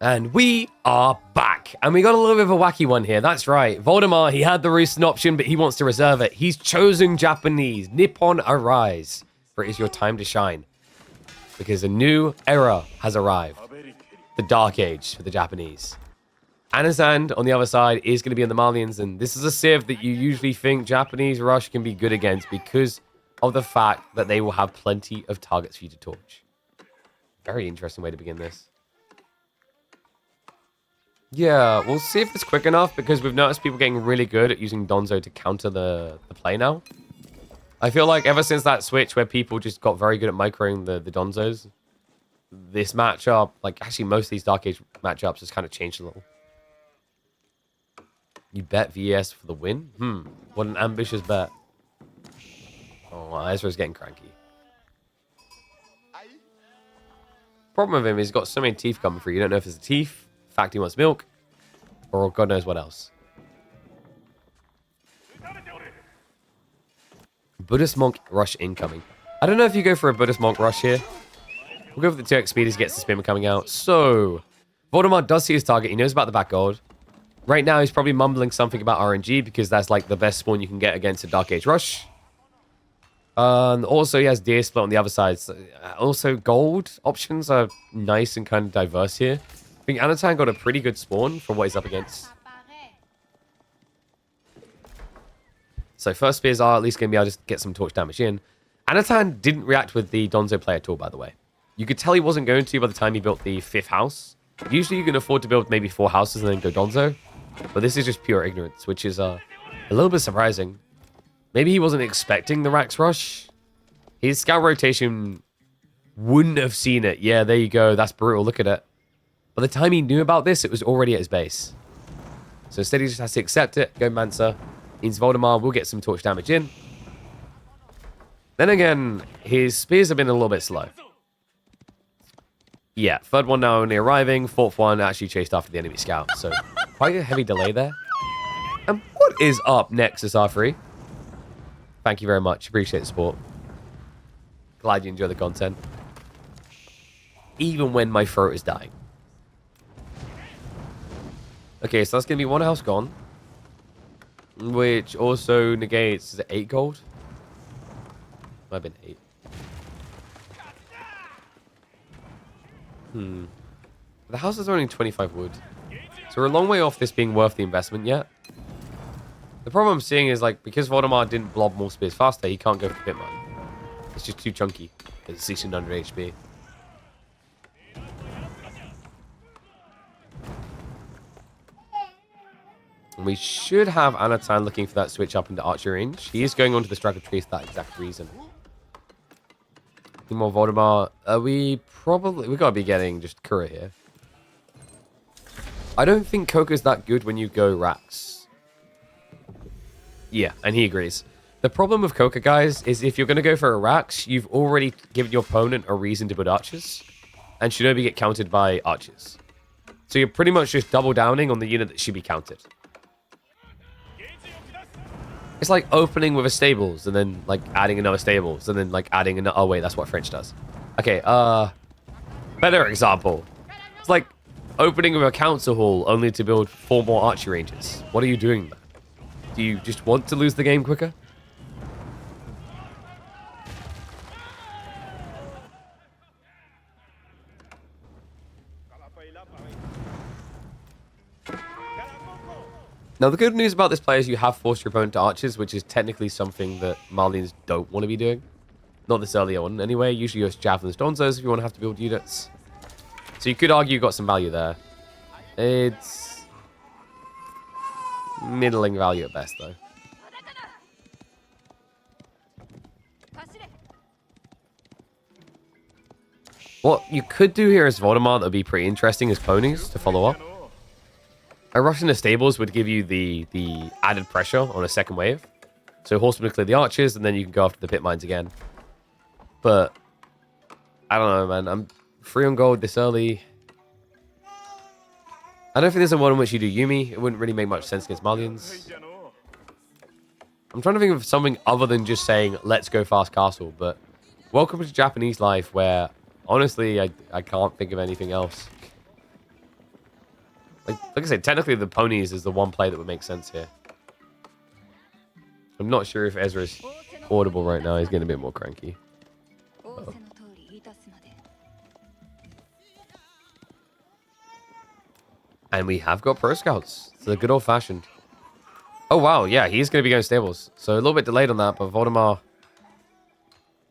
And we are back. And we got a little bit of a wacky one here. That's right. Voldemar, he had the recent option, but he wants to reserve it. He's chosen Japanese. Nippon arise. For it is your time to shine. Because a new era has arrived. The Dark Age for the Japanese. Anazand, on the other side, is going to be in the Malians. And this is a civ that you usually think Japanese rush can be good against because of the fact that they will have plenty of targets for you to torch. Very interesting way to begin this. Yeah, we'll see if it's quick enough because we've noticed people getting really good at using Donzo to counter the play now. I feel like ever since that switch where people just got very good at microing the Donzos, this matchup, like actually most of these Dark Age matchups has kind of changed a little. You bet VS for the win? What an ambitious bet. Oh, Ezra's getting cranky. Problem with him is he's got so many teeth coming through. You don't know if it's a teeth, fact he wants milk, or God knows what else. Buddhist monk rush incoming. I don't know if you go for a Buddhist monk rush here. We'll go for the 2x speed as he gets the spin coming out. So, Voldemar does see his target. He knows about the back gold. Right now, he's probably mumbling something about RNG because that's like the best spawn you can get against a Dark Age rush. And also, he has Deer Split on the other side. So, also, gold options are nice and kind of diverse here. I think Anatan got a pretty good spawn for what he's up against. So, first spears are at least going to be able to get some torch damage in. Anatan didn't react with the Donzo play at all, by the way. You could tell he wasn't going to by the time he built the 5th house. Usually, you can afford to build maybe 4 houses and then go Donzo. But this is just pure ignorance, which is a little bit surprising. Maybe he wasn't expecting the Rax rush. His scout rotation wouldn't have seen it. Yeah, there you go. That's brutal. Look at it. By the time he knew about this, it was already at his base. So instead, he just has to accept it. Go Mansa. Means Voldemar will get some torch damage in. Then again, his spears have been a little bit slow. Yeah, 3rd one now only arriving. 4th one actually chased after the enemy scout. So quite a heavy delay there. And what is up next, SR3? Thank you very much. Appreciate the support. Glad you enjoy the content. Even when my throat is dying. Okay, so that's going to be 1 house gone. Which also negates, is it 8 gold? Might have been 8. The house is only 25 wood. So we're a long way off this being worth the investment yet. The problem I'm seeing is, like, because Voldemar didn't blob more spears faster, he can't go for pit mine. It's just too chunky. It's 1600 HP. And we should have Anatan looking for that switch up into archer range. He is going onto the struggle tree for that exact reason. Any more Voldemar? We gotta be getting just Kura here. I don't think Coca's that good when you go Rax. Yeah, and he agrees. The problem with Coca, guys, is if you're going to go for a Rax, you've already given your opponent a reason to put archers. And Shinobi get counted by archers. So you're pretty much just double downing on the unit that should be counted. It's like opening with a stables and then like adding another stables and then like adding another... Oh wait, that's what French does. Okay, better example. It's like opening with a council hall only to build 4 more archer ranges. What are you doing, man? Do you just want to lose the game quicker? Now, the good news about this play is you have forced your opponent to archers, which is technically something that Malians don't want to be doing. Not this early on, anyway. Usually you use javelins, donzos if you want to have to build units. So you could argue you got some value there. It's middling value at best, though. What you could do here as Voldemar that would be pretty interesting is ponies to follow up. A rush into stables would give you the added pressure on a second wave. So horsemen clear the archers, and then you can go after the pit mines again. But I don't know, man. I'm 3 on gold this early. I don't think there's a one in which you do Yumi. It wouldn't really make much sense against Malians. I'm trying to think of something other than just saying, let's go fast castle. But welcome to Japanese life where, honestly, I can't think of anything else. Like I said, technically the ponies is the one play that would make sense here. I'm not sure if Ezra's audible right now. He's getting a bit more cranky. Uh-oh. And we have got pro scouts. So the good old fashioned. Oh, wow. Yeah, he's going to be going stables. So a little bit delayed on that, but Voldemar...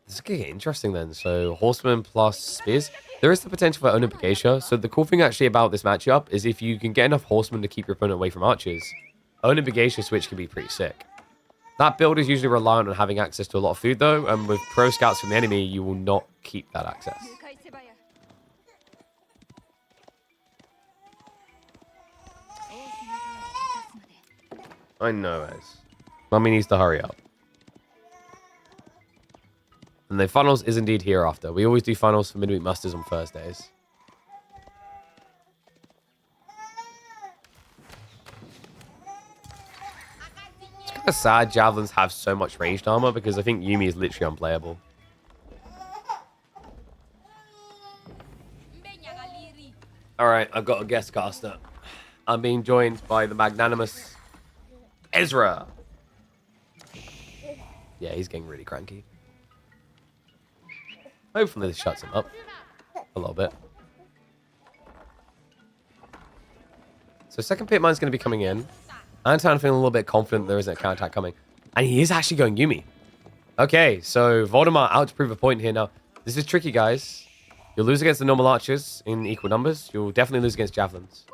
This is going to get interesting then. So horsemen plus spears. There is the potential for Onibigation. So the cool thing actually about this matchup is if you can get enough horsemen to keep your opponent away from archers, Onibigation switch can be pretty sick. That build is usually reliant on having access to a lot of food though, and with pro scouts from the enemy, you will not keep that access. I know, Ez. Mummy needs to hurry up. And the finals is indeed hereafter. We always do finals for Midweek Masters on Thursdays. It's kind of sad Javelins have so much ranged armor because I think Yumi is literally unplayable. Alright, I've got a guest caster. I'm being joined by the magnanimous Ezra. Yeah, he's getting really cranky. Hopefully this shuts him up a little bit. So second pit mine's going to be coming in. Anton feeling a little bit confident there isn't a counterattack coming. And he is actually going Yumi. Okay, so Voldemar out to prove a point here now. This is tricky, guys. You'll lose against the normal archers in equal numbers. You'll definitely lose against javelins.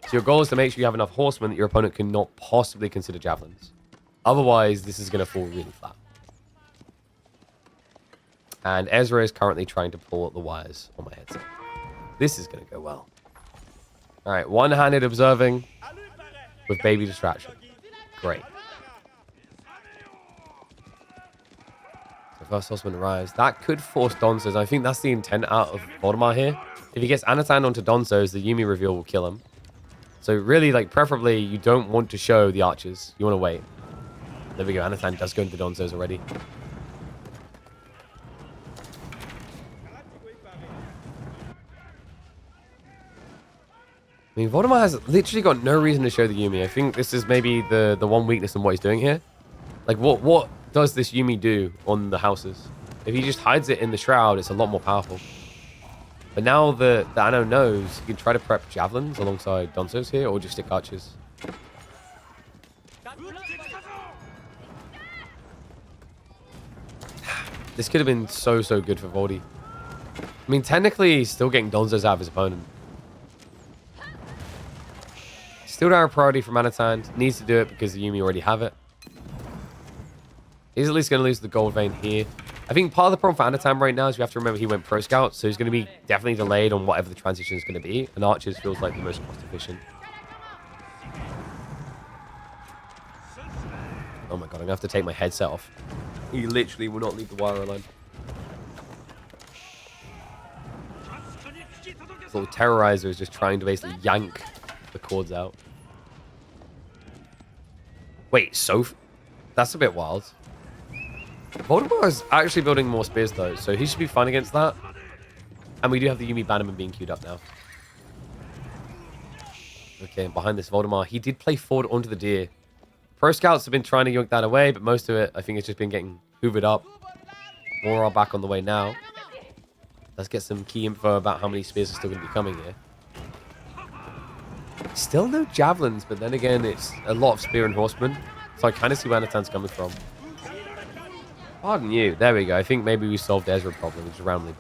So your goal is to make sure you have enough horsemen that your opponent cannot possibly consider javelins. Otherwise, this is going to fall really flat. And Ezra is currently trying to pull the wires on my headset. This is going to go well. All right, one-handed observing with baby distraction. Great. So first horseman arrives. That could force Donzos. I think that's the intent out of Voldemar here. If he gets Anatan onto Donzos, the Yumi reveal will kill him. So really, like, preferably, you don't want to show the archers. You want to wait. There we go. Anatan does go into Donzos already. I mean, Voldemar has literally got no reason to show the Yumi. I think this is maybe the one weakness in what he's doing here. Like, what does this Yumi do on the houses? If he just hides it in the shroud, it's a lot more powerful. But now the Anno knows, he can try to prep javelins alongside Donzos here, or just stick archers. This could have been so good for Voldy. I mean, technically, he's still getting Donzos out of his opponent. Still down a priority from Anatan. Needs to do it because the Yumi already have it. He's at least going to lose the gold vein here. I think part of the problem for Anatan right now is you have to remember he went pro scout, so he's going to be definitely delayed on whatever the transition is going to be. And Archers feels like the most cost efficient. Oh my god, I'm going to have to take my headset off. He literally will not leave the wire alone. This little terrorizer is just trying to basically yank the cords out. Wait, so that's a bit wild. Voldemar is actually building more spears though, so he should be fine against that. And we do have the Yumi Bannerman being queued up now. Okay, and behind this Voldemar, he did play forward onto the deer. Pro Scouts have been trying to yoink that away, but most of it, I think, it's just been getting hoovered up. More are back on the way now. Let's get some key info about how many spears are still going to be coming here. Still no javelins, but then again, it's a lot of spear and horsemen. So I kind of see where Anatan's coming from. Pardon you. There we go. I think maybe we solved Ezra's problem. It's randomly.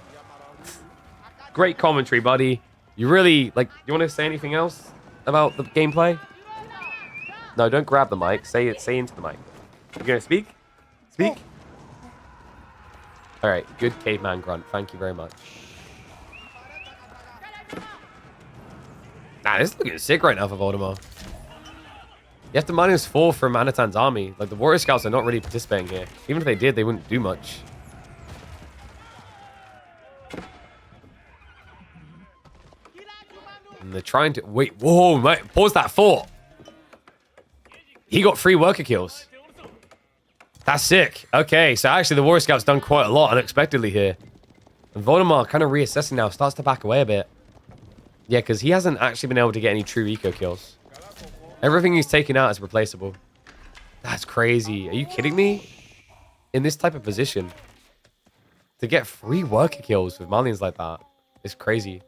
Great commentary, buddy. You really, like, you want to say anything else about the gameplay? No, don't grab the mic. Say it. Say into the mic. You going to speak? Speak? All right. Good caveman grunt. Thank you very much. Nah, this is looking sick right now for Voldemar. You have to -4 from Anatan's army. Like, the Warrior Scouts are not really participating here. Even if they did, they wouldn't do much. And they're trying to... Wait, whoa, mate, pause that thought. He got 3 worker kills. That's sick. Okay, so actually the Warrior Scout's done quite a lot unexpectedly here. And Voldemar kind of reassessing now. Starts to back away a bit. Yeah, because he hasn't actually been able to get any true eco kills. Everything he's taken out is replaceable. That's crazy. Are you kidding me? In this type of position, to get 3 worker kills with Malians like that is crazy.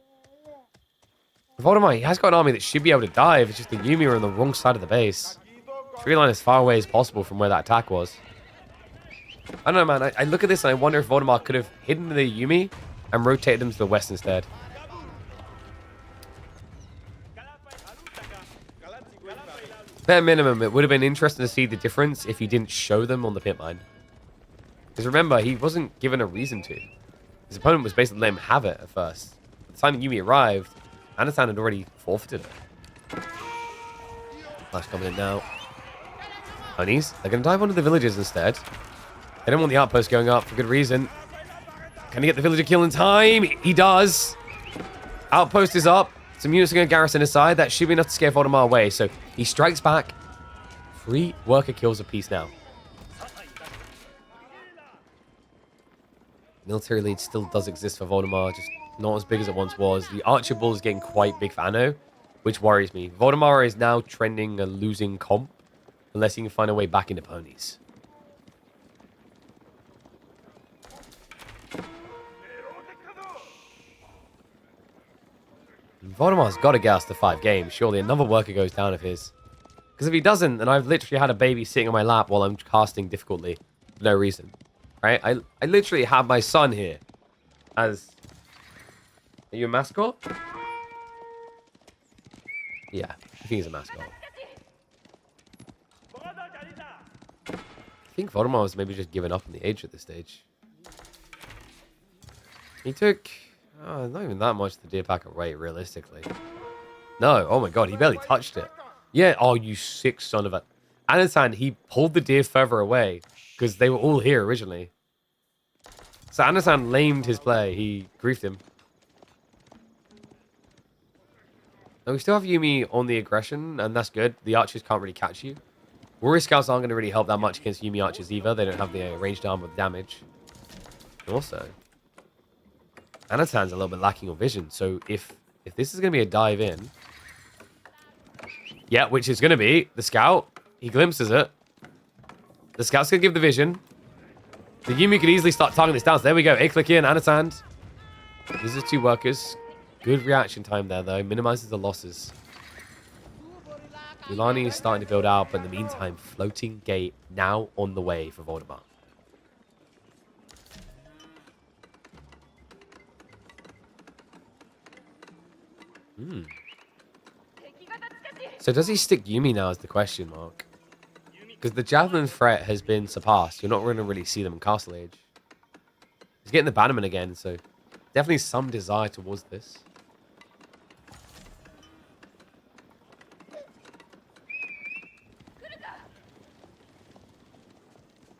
Voldemort, he has got an army that should be able to dive. It's just the Yumi are on the wrong side of the base. Tree line as far away as possible from where that attack was. I don't know, man. I look at this and I wonder if Voldemort could have hidden the Yumi and rotated them to the west instead. Bare minimum, it would have been interesting to see the difference if he didn't show them on the pit mine. Because remember, he wasn't given a reason to. His opponent was basically letting him have it at first. By the time Yumi arrived, Anatan had already forfeited it. Flash coming in now. Ponies, they're going to dive onto the villagers instead. They don't want the outpost going up for good reason. Can he get the villager kill in time? He does. Outpost is up. Some units are going to garrison his side. That should be enough to scare Voldemort away. So he strikes back. 3 worker kills apiece now. Military lead still does exist for Voldemort, just not as big as it once was. The Archer Bull is getting quite big for Anno, which worries me. Voldemort is now trending a losing comp, unless he can find a way back into ponies. Voldemort's got to get us to 5 games. Surely another worker goes down of his. Because if he doesn't, then I've literally had a baby sitting on my lap while I'm casting difficultly. For no reason. Right? I literally have my son here. As... Are you a mascot? Yeah. I think he's a mascot. I think Voldemort was maybe just giving up on the age at this stage. He took... Oh, not even that much the deer pack away, realistically. No, oh my god, he barely touched it. Yeah, oh, you sick son of a... Anatan, he pulled the deer further away, because they were all here originally. So Anatan lamed his play, he griefed him. Now, we still have Yumi on the aggression, and that's good. The archers can't really catch you. Warrior Scouts aren't going to really help that much against Yumi archers either. They don't have the ranged armor with damage. Also... Anatan's a little bit lacking on vision, so if this is going to be a dive in... Yeah, which is going to be the scout. He glimpses it. The scout's going to give the vision. The Yumi could easily start targeting this down. So there we go. A-click in, Anatan. These are 2 workers. Good reaction time there, though. Minimizes the losses. Ulani is starting to build out, but in the meantime, floating gate now on the way for Voldemort. So does he stick Yumi now is the question mark. Because the Javelin threat has been surpassed. You're not going to really see them in Castle Age. He's getting the Bannerman again, so definitely some desire towards this.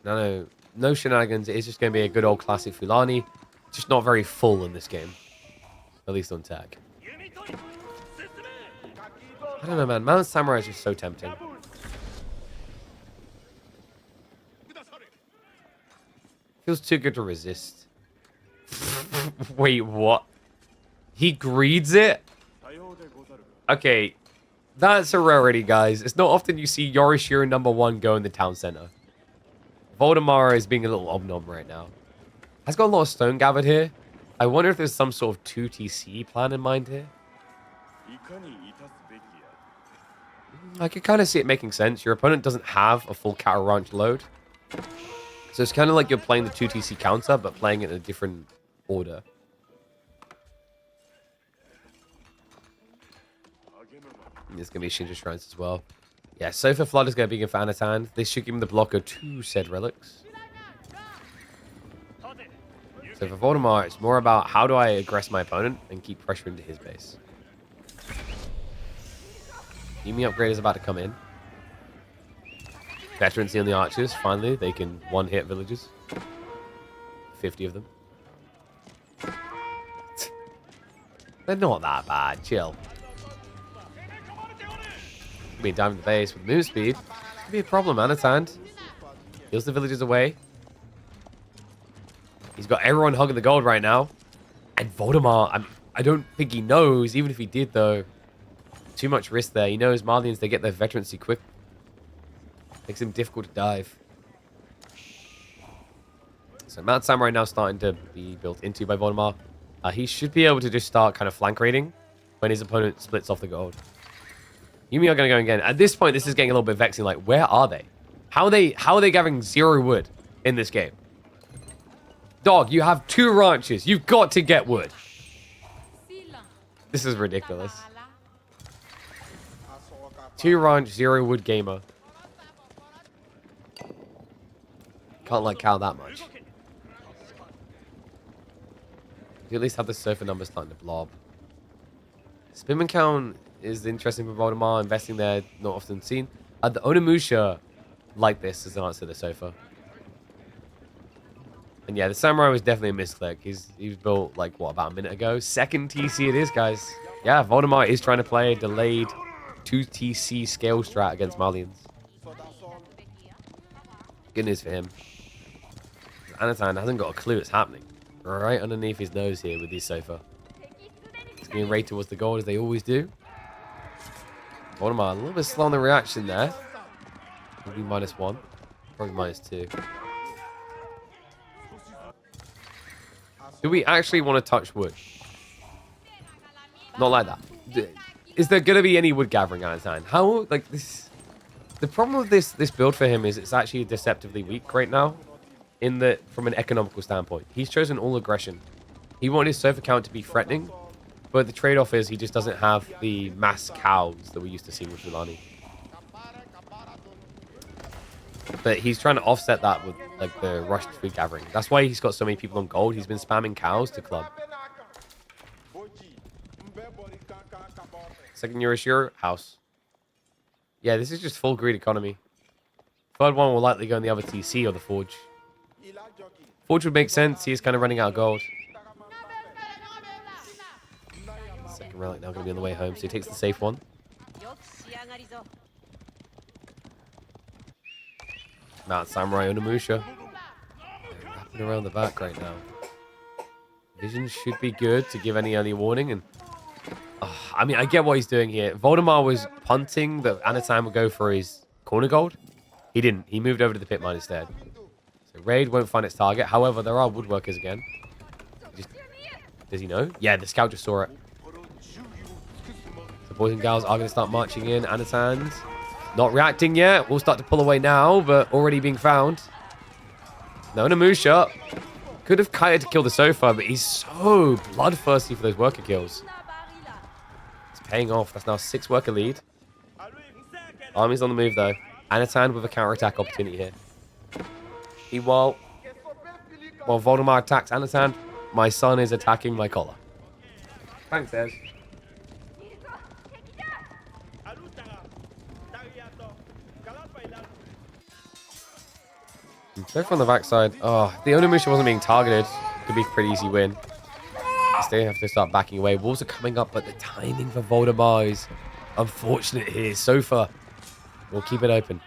No shenanigans. It is just going to be a good old classic Fulani. Just not very full in this game. At least on tech. I don't know, man. Mount Samurai is just so tempting. Feels too good to resist. Wait, what? He greeds it? Okay. That's a rarity, guys. It's not often you see Yorishiro #1 go in the town center. Voldemort is being a little ob-nom right now. Has got a lot of stone gathered here. I wonder if there's some sort of 2 TC plan in mind here. I can kind of see it making sense. Your opponent doesn't have a full cattle ranch load. So it's kind of like you're playing the 2 TC counter, but playing it in a different order. There's going to be Shinja Shrines as well. Yeah, Sofa Flood is going to be good for Anatan. This should give him the block of 2 said relics. So for Voldemort, it's more about how do I aggress my opponent and keep pressure into his base. Yumi upgrade is about to come in. Veterancy on the archers. Finally, they can one-hit villagers. 50 of them. They're not that bad. Chill. Be diving the base with move speed. Could be a problem, Anatan. Heals the villagers away. He's got everyone hugging the gold right now. And Voldemort, I don't think he knows. Even if he did, though, too much risk there. He knows Malians, they get their veterancy quick. Makes him difficult to dive. So Mount Samurai now starting to be built into by Voldemar. He should be able to just start kind of flank raiding when his opponent splits off the gold. Yumi are going to go again. At this point, this is getting a little bit vexing. Like, where are they? How are they gathering 0 wood in this game? Dog, you have 2 ranches. You've got to get wood. This is ridiculous. 2 ranch, 0 wood gamer. Can't like cow that much. You at least have the sofa numbers starting to blob. Spinman count is interesting for Voldemar. Investing there, not often seen. The Onimusha like this as an answer to the sofa. And yeah, the Samurai was definitely a misclick. He was built like, what, about a minute ago? 2nd TC it is, guys. Yeah, Voldemar is trying to play a delayed 2 TC scale strat against Malians. Good news for him. Anatan hasn't got a clue it's happening. Right underneath his nose here with his sofa. He's getting right towards the goal as they always do. Voldemar a little bit slow on the reaction there. Maybe -1. Probably -2. Do we actually want to touch wood? Not like that. Is there going to be any wood gathering out of time? How, like, this... The problem with this build for him is it's actually deceptively weak right now. In the, from an economical standpoint. He's chosen all aggression. He wanted his sofa count to be threatening. But the trade-off is he just doesn't have the mass cows that we used to see with Fulani. But he's trying to offset that with, like, the rushed food gathering. That's why he's got so many people on gold. He's been spamming cows to club. Second Eurashiro, house. Yeah, this is just full greed economy. Third one will likely go in the other TC or the Forge. Forge would make sense. He is kind of running out of gold. Second relic now going to be on the way home, so he takes the safe one. Mount Samurai Onimusha. They're wrapping around the back right now. Vision should be good to give any early warning. And I mean, I get what he's doing here. Voldemar was punting that Anatan would go for his corner gold. He didn't. He moved over to the pit mine instead. So raid won't find its target. However, there are woodworkers again. Does he know? Yeah, the scout just saw it. So boys and gals are going to start marching in. Anatan's not reacting yet. We'll start to pull away now, but already being found. No, Namusha could have kited to kill the sofa, but he's so bloodthirsty for those worker kills. It's paying off. That's now 6 worker lead. Army's on the move, though. Anatan with a counterattack opportunity here. While Voldemar attacks Anatan, my son is attacking my collar. Thanks, Des. So from the backside, the Onimusha wasn't being targeted. Could be a pretty easy win. They have to start backing away. Wolves are coming up, but the timing for Voldemar is unfortunate here. Sofa. We'll keep it open.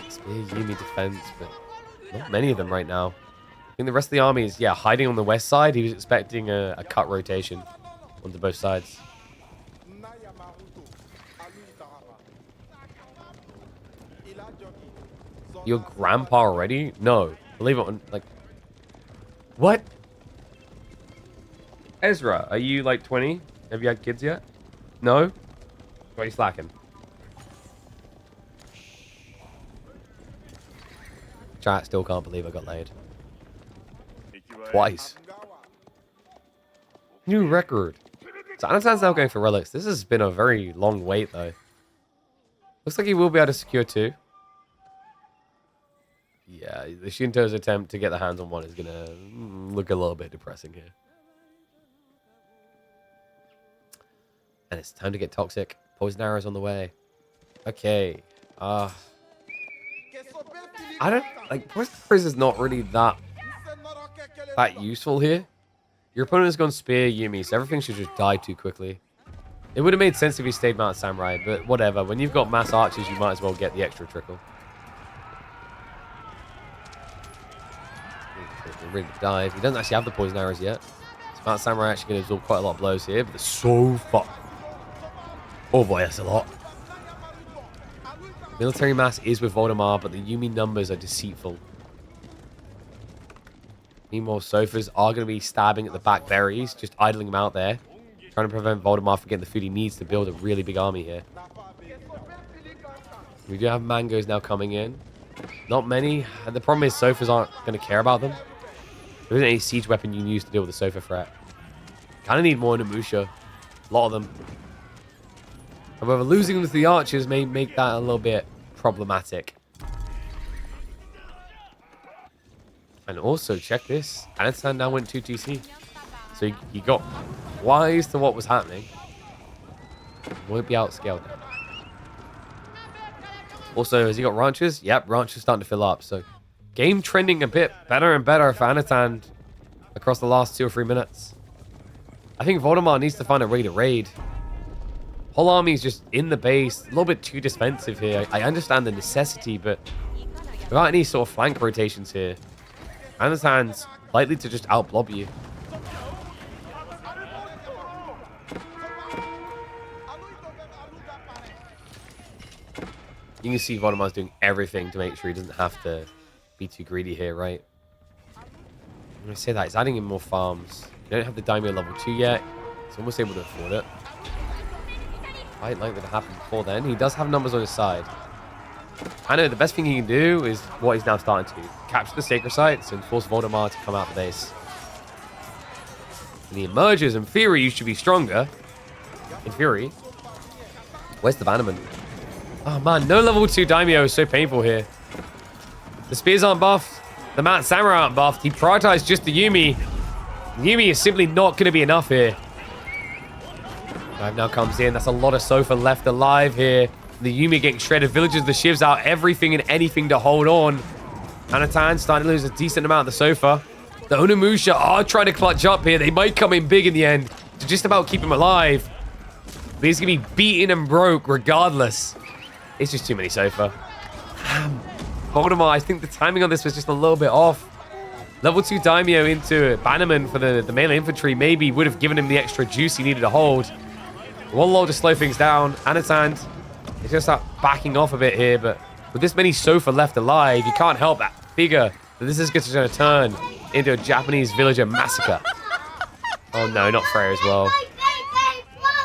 Spear Yumi defense, but not many of them right now. I think the rest of the army is, hiding on the west side. He was expecting a cut rotation onto both sides. Your grandpa already? No. Believe it or not, like... What? Ezra, are you like 20? Have you had kids yet? No? Why are you slacking? Chat still can't believe I got laid. Twice. New record. So Anatan's now going for relics. This has been a very long wait, though. Looks like he will be able to secure 2. Yeah, the Shinto's attempt to get the hands on 1 is going to look a little bit depressing here. And it's time to get toxic. Poison arrows on the way. Okay. I don't... Like, poison arrows is not really that useful here. Your opponent has gone spear Yumi, so everything should just die too quickly. It would have made sense if he stayed Mount Samurai, but whatever. When you've got mass archers, you might as well get the extra trickle. a really good dive. He doesn't actually have the poison arrows yet. Smart Samurai actually going to absorb quite a lot of blows here, but they're so far. Oh boy, that's a lot. Military mass is with Voldemar, but the Yumi numbers are deceitful. Meanwhile, Sofas are going to be stabbing at the back berries, just idling them out there, trying to prevent Voldemar from getting the food he needs to build a really big army here. We do have mangoes now coming in. Not many. And the problem is Sofas aren't going to care about them. There isn't any siege weapon you can use to deal with the Sofa threat. Kind of need more Namusha. A lot of them. However, losing them to the archers may make that a little bit problematic. And also, check this. Anatan now went 2 TC. So he got wise to what was happening. Won't be outscaled now. Also, has he got ranches? Yep, ranches starting to fill up. So, game trending a bit better and better for Anatan across the last 2 or 3 minutes. I think Voldemar needs to find a way to raid. Whole army is just in the base. A little bit too defensive here. I understand the necessity, but without any sort of flank rotations here, Anatan's likely to just out-blob you. You can see Voldemar's doing everything to make sure he doesn't have to be too greedy here, right? I'm going to say that. He's adding in more farms. You don't have the Daimyo level 2 yet. He's almost able to afford it. Quite likely to happen before then. He does have numbers on his side. I know the best thing he can do is what he's now starting to. Capture the sacred sites and force Voldemar to come out the base. When he emerges, in theory, you should be stronger. In theory. Where's the Bannerman? Oh man, no level 2 Daimyo is so painful here. The spears aren't buffed. The Mount Samurai aren't buffed. He prioritized just the Yumi. Yumi is simply not going to be enough here. Dive now comes in. That's a lot of Sofa left alive here. The Yumi getting shredded. Villagers, the Shivs out. Everything and anything to hold on. Anatan starting to lose a decent amount of the Sofa. The Onimusha are trying to clutch up here. They might come in big in the end to just about keep him alive. But he's going to be beaten and broke regardless. It's just too many Sofa. Voldemar, I think the timing on this was just a little bit off. Level 2 Daimyo into Bannerman for the melee infantry maybe would have given him the extra juice he needed to hold. One low to slow things down. Anatan is going to start backing off a bit here, but with this many Sofa left alive, you can't help but figure that this is just going to turn into a Japanese villager massacre. Oh no, not Freya as well.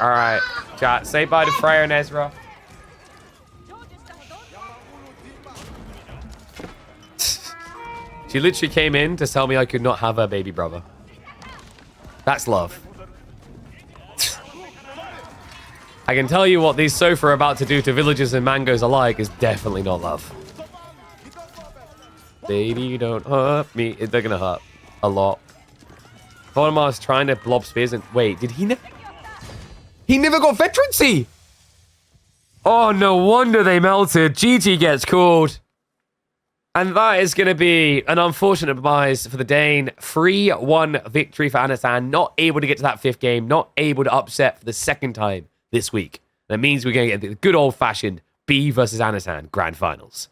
Alright, chat, say bye to Freya and Ezra. She literally came in to tell me I could not have her baby brother. That's love. I can tell you what these Sofa are about to do to villagers and mangoes alike is definitely not love. Baby, don't hurt me. They're going to hurt a lot. Voldemar's trying to blob spears and... Wait, did he never... He never got veterancy! Oh, no wonder they melted. GG gets called. And that is going to be an unfortunate demise for the Dane. 3-1 victory for Anatan. Not able to get to that 5th game. Not able to upset for the 2nd time this week. That means we're going to get the good old-fashioned B versus Anatan Grand Finals.